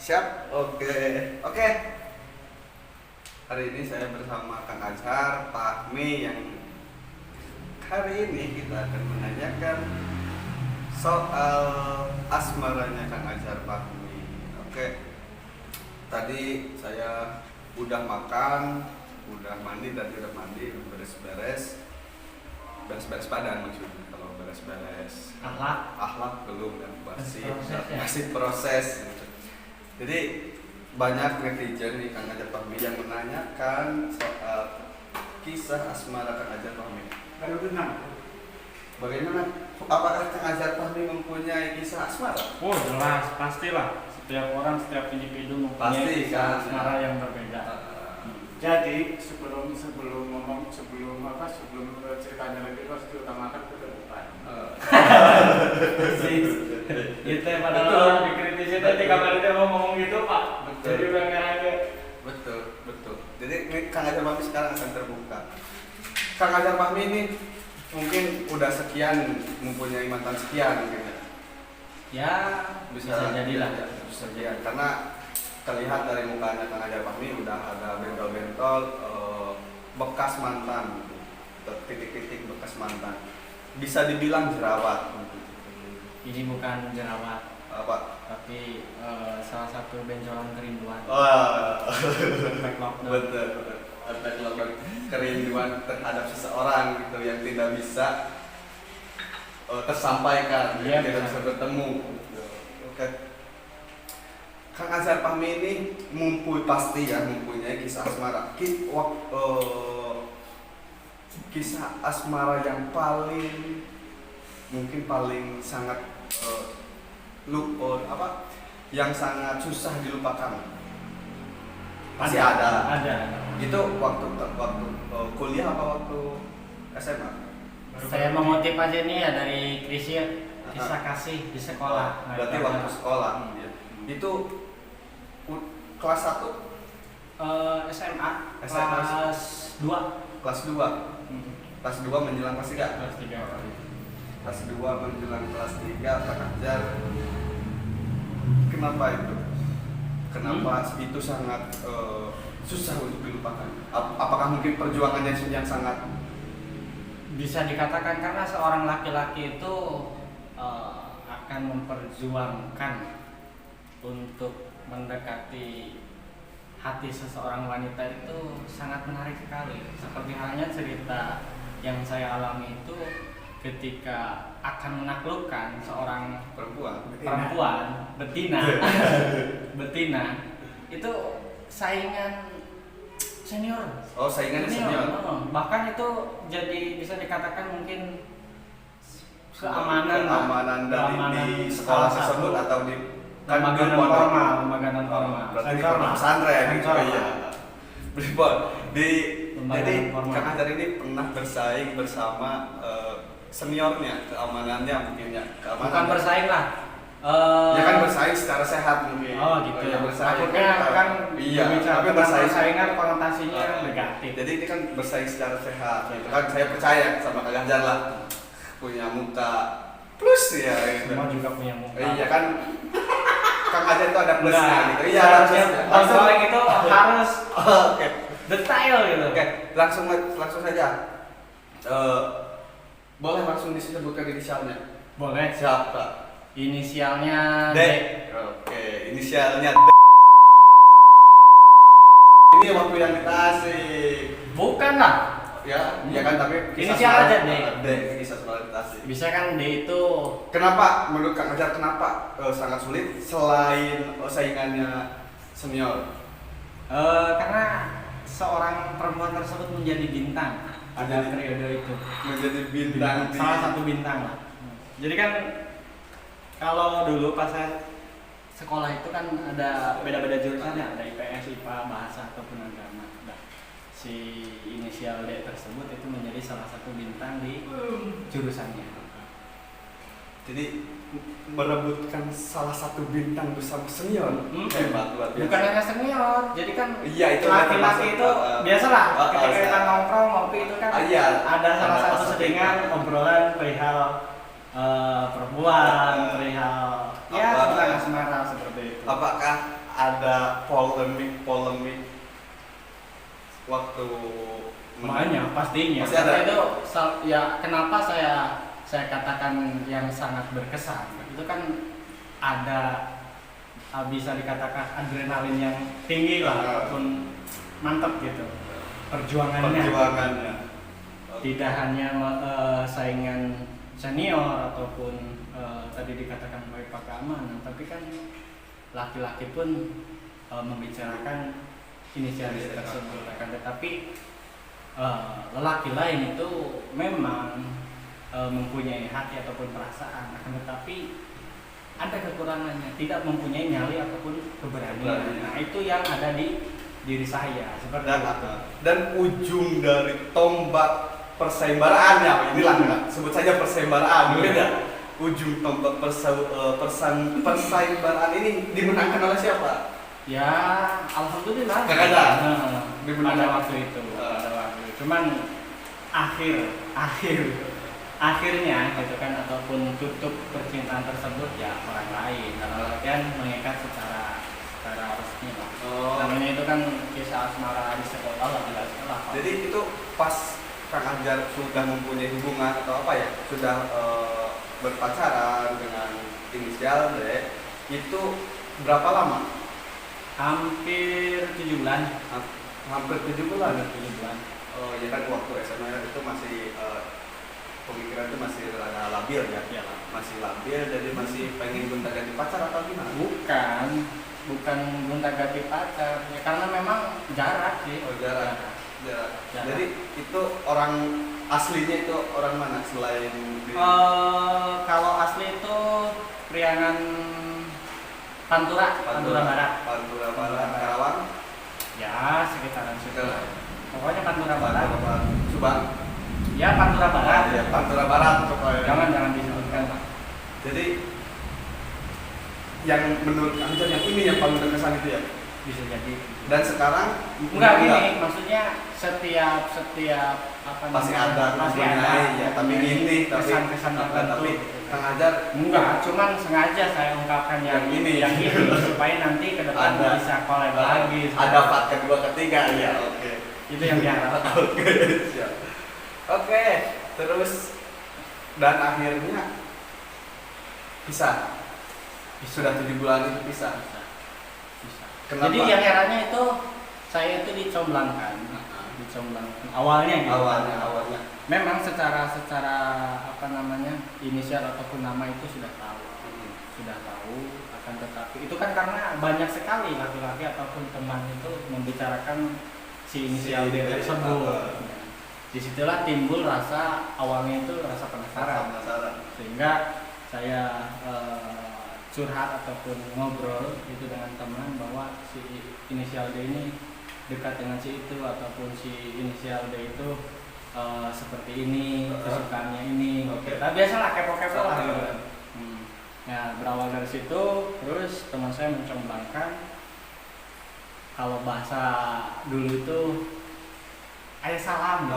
Siap? Oke. Oke. Hari ini saya bersama Kang Azhar, Pak Mi, yang hari ini kita akan menanyakan soal asmaranya Kang Azhar, Pak Mi. Oke. Tadi saya udah makan, udah mandi, beres-beres. Beres-beres badan maksudnya. Kalau beres-beres akhlak belum, dan masih proses. Jadi banyak netizen nih Kang Azhar Fahmi yang menanyakan soal kisah asmara Kang Azhar Fahmi. Bagaimana? Apakah Kang Azhar Fahmi mempunyai kisah asmara? Oh jelas, pastilah. Setiap orang, setiap individu mempunyai Pasti, kisah kan? asmara yang berbeda. Jadi sebelum ceritanya lagi harus diutamakan keterbukaan. Itu padahal dikritisi tadi kamar itu mau ngomong gitu Pak. Betul. Jadi udah ngerasa. Betul. Jadi Kang Azhar Fahmi sekarang akan terbuka. Kang Azhar Fahmi ini mungkin udah sekian, mempunyai mantan sekian mungkin ya. Ya bisa jadilah. Bisa jadi karena terlihat dari mukanya Kang Azhar Fahmi udah ada bentol-bentol bekas mantan, titik-titik bekas mantan. Bisa dibilang jerawat. Ini bukan jerawat, Apa? tapi salah satu benjolan kerinduan. Wah. Efek lockdown. Betul. Efek lockdown, kerinduan terhadap seseorang gitu yang tidak bisa tersampaikan, Iya, tidak bisa bertemu. Oke. Kang Azhar Fahmi ini mempunyai kisah asmara. Kisah asmara yang paling sangat yang sangat susah dilupakan. Pasti ada. Itu waktu kuliah apa waktu SMA? Saya mengutip aja nih ya dari kisah kasih di sekolah. Berarti waktu sekolah. Itu kelas 1 SMA SMA. kelas 2. Kelas 2. Kelas 2 menjelang kelas 3. Kelas 3. Kelas 2 menjelang kelas 3 Kang Azhar. Kenapa itu? Kenapa itu sangat susah untuk dilupakan? Apakah mungkin perjuangannya yang sangat Bisa dikatakan karena seorang laki-laki itu akan memperjuangkan untuk mendekati hati seseorang wanita itu sangat menarik sekali. Seperti halnya cerita yang saya alami itu ketika akan menaklukkan seorang perempuan? betina itu saingan senior. Oh, saingannya senior. Bahkan itu jadi bisa dikatakan mungkin keamanan di sekolah tersebut atau di lembaga formal. Berarti di pesantren gitu ya. Jadi Kang Azhar ini pernah bersaing bersama seniornya, keamanannya mungkin ya. Bukan bersaing lah. Ya kan bersaing secara sehat mungkin. Oh gitu ya. Bersaing kan iya, tapi persaingan konotasinya negatif. Jadi ini kan bersaing secara sehat. Gitu kan saya percaya sama Kang Azhar lah. Punya muka plus ya gitu. Semua juga punya muka. Iya kan. Kang Azhar itu ada plusnya gitu. Iya, ada plusnya. Langsung itu harus Oke. detail gitu. Oke, langsung saja. Boleh langsung disebutkan inisialnya? Boleh. Siapa? Inisialnya D. Oke, inisialnya D. Ini waktu yang dikasih. Bukan lah. Ya kan, tapi Inisial aja D. D, kisah soal dikasih. Bisa kan D itu Kenapa menurut Kang Azhar sangat sulit selain saingannya senior? karena seorang perempuan tersebut menjadi bintang pada periode itu. Menjadi bintang. Salah satu bintang lah. Jadi kan kalau dulu pas saya sekolah itu kan ada beda-beda jurusannya, ada IPS, IPA, bahasa ataupun agama. Nah, si inisial D tersebut itu menjadi salah satu bintang di jurusannya. Jadi merebutkan salah satu bintang bersama senior. Hebat luar biasa. Bukan hanya senior, jadi kan Iya, itu laki-laki itu biasalah ketika kita biasa. nongkrong ngopi itu kan Iya, ada salah ada satu pas sedengan obrolan perihal perempuan, perihal ya tentang asmara seperti itu. Apakah ada polemik waktu banyak pastinya. Pasti ada. Karena itu ya kenapa saya katakan yang sangat berkesan. Itu kan ada bisa dikatakan adrenalin yang tinggi lah ataupun mantap gitu. Perjuangannya. Tidak hanya saingan senior ataupun tadi dikatakan oleh Pak Keamanan, tapi kan laki-laki pun membicarakan inisiatif tersebut. Akan tetapi lelaki lain itu memang mempunyai hati ataupun perasaan, akan tetapi ada kekurangannya, tidak mempunyai nyali ataupun keberanian. Nah, itu yang ada di diri saya seperti itu. Dan ujung dari tombak persaimbarannya inilah sebut saja persaimbaraan beda. Ujung tombak persaimbaraan ini dimenangkan oleh siapa? Ya, alhamdulillah. Kang Azhar. Pada waktu itu. Cuman akhirnya gitu kan ataupun tutup percintaan tersebut ya orang lain. Dalam artian mengikat secara resmi lah. Namanya itu kan kisah asmara di sekolah lah, di sekolah. Jadi itu pas Kang Azhar sudah mempunyai hubungan atau apa ya? Sudah berpacaran dengan inisial D, itu berapa lama? Hampir 7 bulan. Hampir 7 bulan. Oh, ya kan waktu SMA itu masih pemikiran itu masih rada labil ya. Iya, masih labil, jadi masih pengen gonta-ganti pacar atau gimana? Bukan gonta-ganti pacar. Ya, karena memang jarak sih. Oh, jarak. Jadi itu orang aslinya itu orang mana selain kalau asli itu Priangan Pantura Barat. Pantura Barat, Karawang. Ya, sekitaran situ. Pokoknya Pantura Barat. Subang. Ya, Pantura Barat. Ya, Pantura Barat pokoknya. Jangan disebutkan, Pak. Jadi yang menurut Anjar yang ini yang paling berkesan itu ya. Bisa jadi. Dan sekarang enggak gini, maksudnya setiap apa masih ada ya, tapi ini kesan-kesan tapi Kang Azhar enggak, cuman sengaja saya ungkapkan yang ini supaya nanti ke depan bisa collab lagi. Ada part kedua ketiga ya. Oke. Itu yang diharapkan. Oke, siap. Oke, terus dan akhirnya pisah. Sudah 7 bulan itu pisah. Kenapa? Jadi yang herannya itu saya itu dicomblangkan. Awalnya gitu. Awalnya. Memang secara apa namanya inisial ataupun nama itu sudah tahu, akan tetapi itu kan karena banyak sekali laki-laki ataupun teman itu membicarakan si inisial D tersebut. Disitulah timbul awalnya itu rasa penasaran. Sehingga saya curhat ataupun ngobrol itu dengan teman bahwa si inisial D ini dekat dengan si itu ataupun si inisial D itu seperti ini, kesukaannya ini. Nah, biasalah kepo-kepo lah gitu. Ya, berawal dari situ terus teman saya mencomblangkan, kalau bahasa dulu itu ayah salam.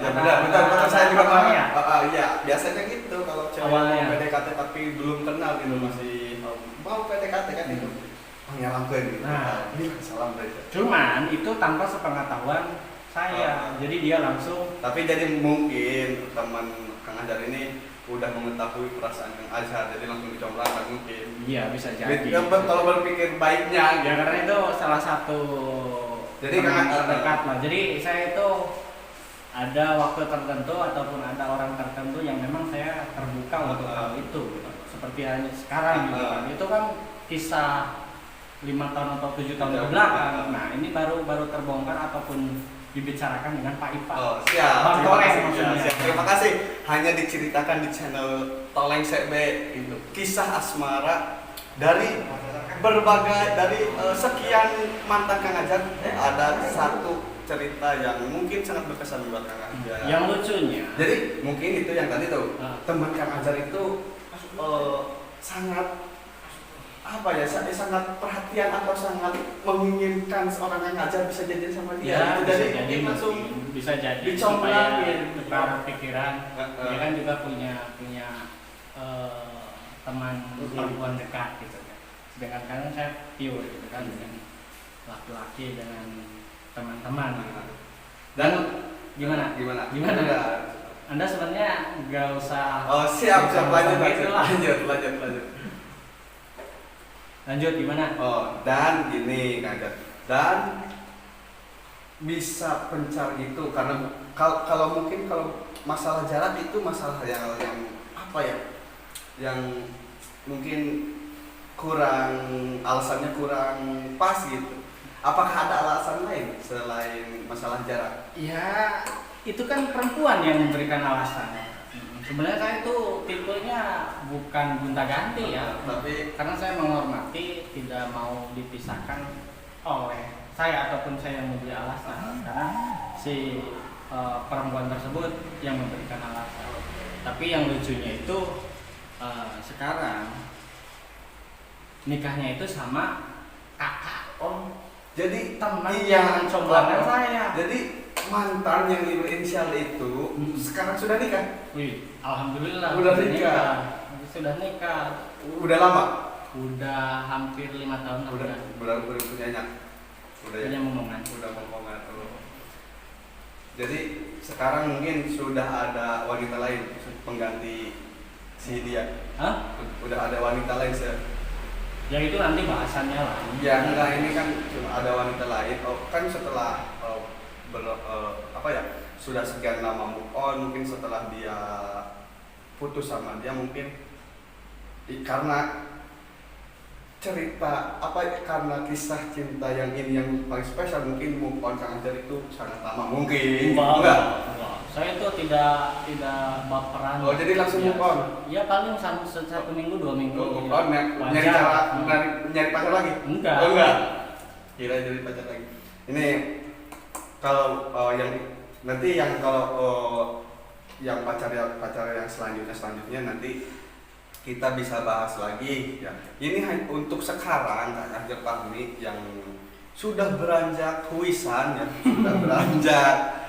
Ya benar saya juga paham ya. Iya, biasanya gitu kalau cewek mau PDKT tapi belum kenal gitu masih mau PDKT kan itu. Menyalamkan gitu. Nah, salam saja. Cuman itu tanpa sepengetahuan saya. Jadi dia langsung. Tapi jadi mungkin teman Kang Azhar ini udah mengetahui perasaan Kang Azhar, jadi langsung dicomblangkan mungkin. Iya, bisa jadi. Kalau berpikir baiknya. Ya karena itu salah satu. Jadi Kang terdekat lah. Jadi saya itu ada waktu tertentu ataupun ada orang tertentu yang memang saya terbuka untuk hal itu. Gitu. Seperti sekarang gitu kan. Itu kan kisah 5 tahun atau 7 tahun ke belakang. Nah, ini baru terbongkar ataupun dibicarakan dengan Pak Ipa. Oh, siap. Bang Toleng maksudnya. Siap. Terima kasih. Hanya diceritakan di channel Toleng CB itu. Kisah asmara dari sekian mantan Kang Azhar, ada satu cerita yang mungkin sangat berkesan buat Kang Azhar. Yang lucunya. Jadi, mungkin itu yang tadi tuh. Teman Kang Azhar itu sangat sangat perhatian atau sangat menginginkan seorang Kang Azhar bisa jadian sama dia. Ya, jadi langsung bisa jadi dicomblangin, tukar pikiran. Dia kan juga punya teman perempuan dekat gitu kan. dengan kan saya pure gitu kan dengan laki-laki dengan teman-teman gitu. Dan Gimana? Gimana? Gimana? Anda sebenarnya nggak usah. Oh siap lanjut gitu lah. lanjut. Lanjut gimana? Oh dan gini Kang Ajat, dan bisa pencar itu karena kalau mungkin kalau masalah jarak itu masalah yang apa ya, yang mungkin alasannya kurang pas gitu. Apakah ada alasan lain selain masalah jarak? Ya itu kan perempuan yang memberikan alasan. Sebenarnya saya itu tipenya bukan gonta-ganti ya, Tapi karena saya menghormati, tidak mau dipisahkan oleh saya ataupun saya yang memberi alasan, karena si perempuan tersebut yang memberikan alasan. Tapi yang lucunya itu sekarang nikahnya itu sama kakak jadi teman iya, yang comblangan saya. Jadi mantan yang berinisial itu sekarang sudah nikah. Wih, alhamdulillah Udah nikah. Sudah nikah. Udah lama. Udah hampir 5 tahun. Udah punya anak. Punya momongan. Udah momongan. Jadi sekarang mungkin sudah ada wanita lain pengganti si dia. Hah? Udah ada wanita lain Ya itu nanti bahasannya lah. Ya enggak, ini kan cuma ada wanita lain. Kan setelah sudah sekian lama move on, mungkin setelah dia putus sama dia mungkin karena cerita karena kisah cinta yang ini yang paling spesial, mungkin move on Kang Ajat itu sangat lama mungkin. Enggak. Saya itu tidak baperan. Oh jadi langsung move on. Ya paling 1 minggu 2 minggu. Move on nyari pacar lagi? Enggak. Oh enggak. Kira jadi pacar lagi. Ini kalau yang pacar yang selanjutnya nanti kita bisa bahas lagi ya. Ini untuk sekarang Kak Ajat Fahmi yang sudah beranjak huisan ya, sudah beranjak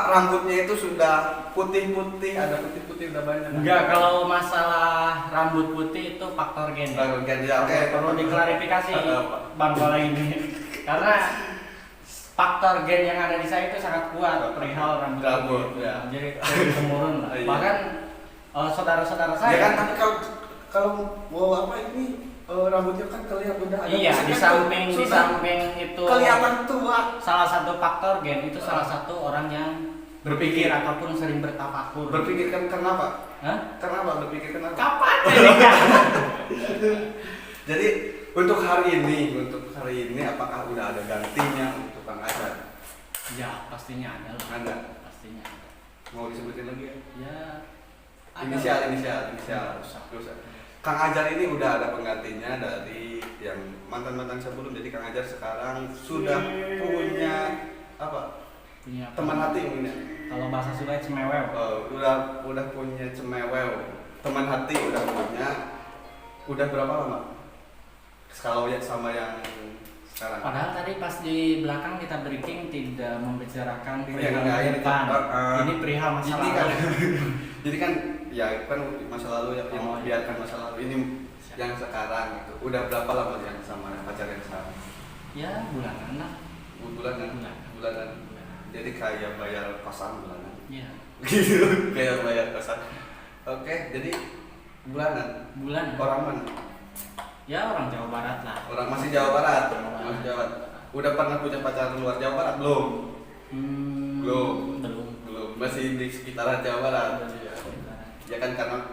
rambutnya itu sudah putih-putih, ada putih-putih udah banyak. Enggak, kalau masalah rambut putih itu faktor gen. Ya, oke. Perlu diklarifikasi Bang Kola ini. Karena faktor gen yang ada di saya itu sangat kuat perihal rambut. Ya. Jadi temurun lah. Iya. Bahkan saudara-saudara saya. Ya kan, tapi kalau mau rambutnya kan kelihatan udah ada. Iya, di samping itu kelihatan tua. salah satu faktor gen itu salah satu orang yang berpikir ataupun sering bertafakur. Berpikir kan kenapa? Hah? Kenapa berpikir kenapa? Kapan nikah? Jadi untuk hari ini apakah udah ada gantinya untuk Kang Ajat? Ya, pastinya ada lah. Ada. Pastinya ada. Mau disebutin lagi ya? Ya. ada. Inisial. Usah. Kang Ajat ini udah ada penggantinya dari yang mantan sebelum. Jadi Kang Ajat sekarang sudah punya Punya teman hati mungkin ya. Kalau bahasa Sunda cemewew. Udah punya cemewew. Teman hati udah punya. Udah berapa lama? Kalau sama yang sekarang. Padahal tadi pas di belakang kita breaking tidak membicarakan perihal ini depan. Ini perihal masa ini lalu. kan, jadi kan ya kan masa lalu yang biarkan masa lalu ini yang sekarang itu. Udah berapa lama yang sama pacar yang sekarang? Ya bulanan lah. Bulanan. Jadi kayak bayar kosan bulanan. Iya. Gitu, kayak bayar kosan. Oke, jadi bulanan. Orang mana? Ya orang Jawa Barat lah. Orang masih Jawa Barat. Masih Jawa Barat. Udah pernah punya pacar luar Jawa Barat belum? Belum. Masih di sekitaran Jawa Barat. Ya kan karena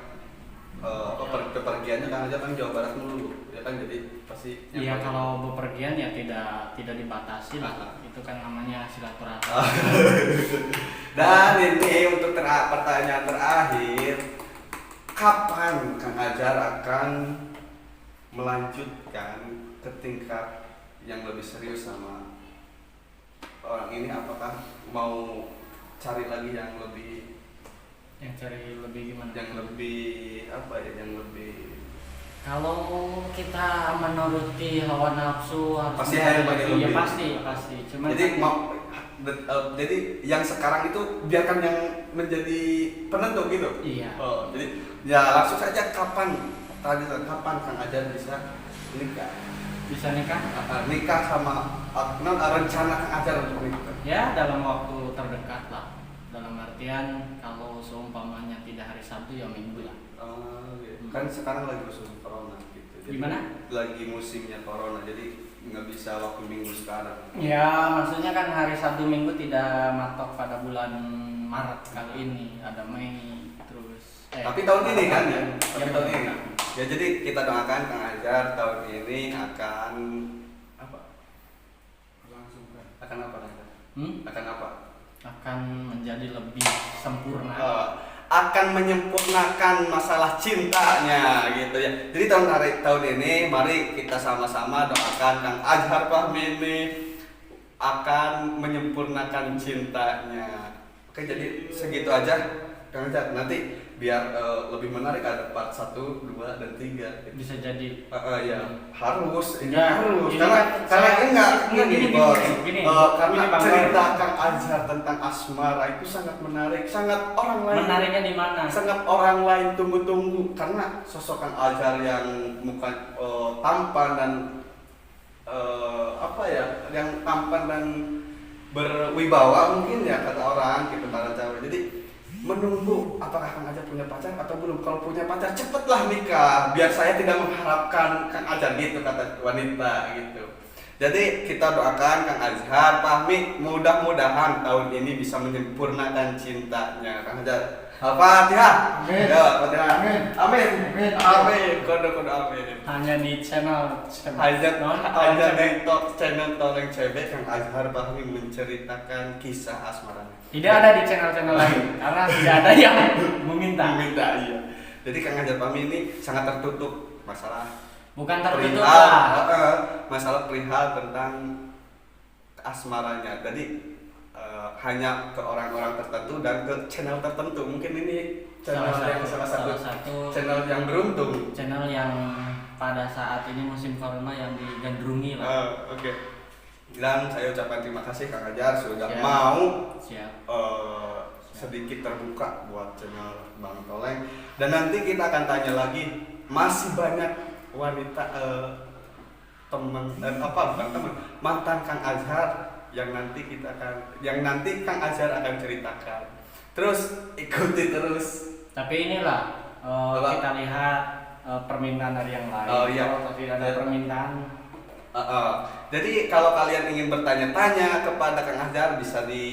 kepergiannya kan aja kan Jawa Barat dulu. Ya kan jadi pasti. Iya kalau bepergian ya tidak dibatasi lah. Itu kan namanya silaturahmi. Dan ini untuk pertanyaan terakhir, kapan Kang Ajat akan melanjutkan ke tingkat yang lebih serius sama orang ini? Apakah mau cari lagi yang lebih gimana? Yang lebih yang lebih kalau kita menuruti hawa nafsu harus pasti yang lebih. Ya pasti. Cuman jadi yang sekarang itu biarkan yang menjadi penentu gitu. Iya. Jadi ya langsung saja kapan Kang Ajat bisa nikah. Bisa nikah? Nikah sama rencana Kang Ajar untuk nikah. Ya dalam waktu terdekat lah. Dalam artian kalau seumpamanya tidak hari Sabtu ya Minggu lah. Gitu. Kan sekarang lagi musim corona gitu. Jadi Gimana? lagi musimnya corona, jadi nggak bisa waktu minggu sekarang. Ya maksudnya kan hari Sabtu Minggu tidak matok pada bulan Maret kali ini, ada Mei terus. Tapi tahun ini kan ya? Tapi Ya, tahun ini. benar. Ya jadi kita doakan Kang Ajar tahun ini akan apa? Langsungkan. Akan apa? Kang Ajar? Hmm? Akan apa? Akan menjadi lebih sempurna. Akan menyempurnakan masalah cintanya gitu ya. Jadi tahun ini mari kita sama-sama doakan Kang Ajar Fahmi ini akan menyempurnakan cintanya. Oke, jadi segitu aja Kang Ajar. Nanti biar lebih menarik ada part 1, 2 dan 3 gitu. Bisa jadi. Ya harus ini Enggak, harus ini karena kan enggak gini, bos. gini, Karena gini, Bang cerita Bang. Kang Ajar tentang asmara itu sangat menarik, sangat orang lain Menariknya di mana? sangat orang lain tunggu-tunggu karena sosok Kang Ajar yang muka tampan dan apa ya, yang tampan dan berwibawa mungkin ya kata orang gitu para cewek. Jadi menunggu apakah Kang Ajar punya pacar atau belum. Kalau punya pacar cepatlah nikah biar saya tidak mengharapkan Kang Ajar gitu kata wanita gitu. Jadi kita doakan Kang Azhar Fahmi mudah-mudahan tahun ini bisa menyempurnakan cintanya Kang Ajar. Al-Fatihah. Amin. Ya, Al-Fatihah. Amin. Amin. Amin. Amin. Kode-kode amin. Hanya di channel Hanya di channel Toleng Cebek Kang Azhar Fahmi menceritakan kisah asmaranya. Tidak ada di channel-channel lain karena tidak ada yang meminta. Iya. Jadi Kang Azhar Fahmi ini sangat tertutup masalah Bukan tertutup perihal, lah. masalah perihal tentang asmaranya. Jadi hanya ke orang-orang tertentu dan ke channel tertentu. Mungkin ini channel salah satu channel yang beruntung. Channel yang pada saat ini musim corona yang digandrungi lah. Oke. Dan saya ucapkan terima kasih Kang Ajar sudah Siap. mau Siap. sedikit terbuka buat channel Bang Toleng. Dan nanti kita akan tanya lagi, masih banyak wanita mantan Kang Azhar yang nanti Kang Azhar akan ceritakan. Terus ikuti terus. Tapi inilah kita lihat permintaan dari yang lain. Oh, iya. Kalau tidak ada permintaan, Jadi kalau kalian ingin bertanya-tanya kepada Kang Azhar bisa di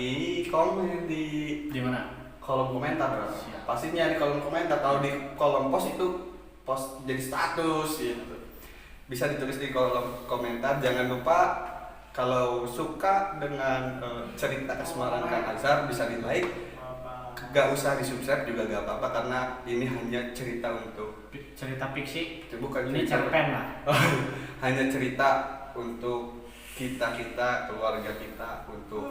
komen di mana? kolom komentar. Siap. Pastinya di kolom komentar. Kalau di kolom post itu post jadi status gitu. Bisa ditulis di kolom komentar. Jangan lupa kalau suka dengan cerita asmara Kang Azhar bisa di like. Gak usah di subscribe juga gak apa-apa karena ini hanya cerita untuk Cerita fiksi. bukan Ini cerita cerpen lah. hanya cerita untuk kita keluarga kita untuk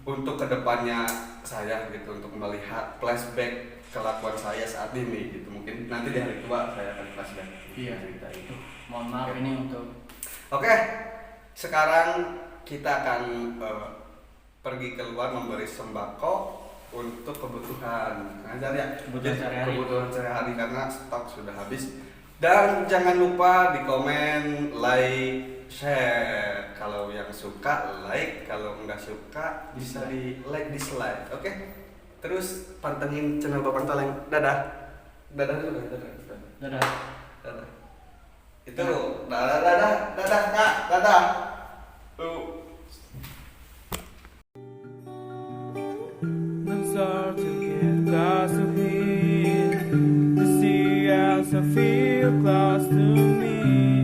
untuk kedepannya saya gitu, untuk melihat flashback kelakuan saya saat ini gitu. Mungkin nanti di hari tua saya akan flashback cerita itu. Mohon maaf ini untuk Oke, sekarang kita akan pergi keluar memberi sembako untuk kebutuhan Ajar ya. Kebutuhan sehari-hari. Kebutuhan sehari-hari karena stok sudah habis. Dan jangan lupa di komen, like, share. Kalau yang suka like, kalau nggak suka bisa di like, dislike. Oke? Terus pantengin channel Bapak Toleng. Dadah. Dadah dulu, dadah. dadah. Dadah. Itu dadah Kak, dadah. Tuh. Start to get close to him, to see as I feel close to me.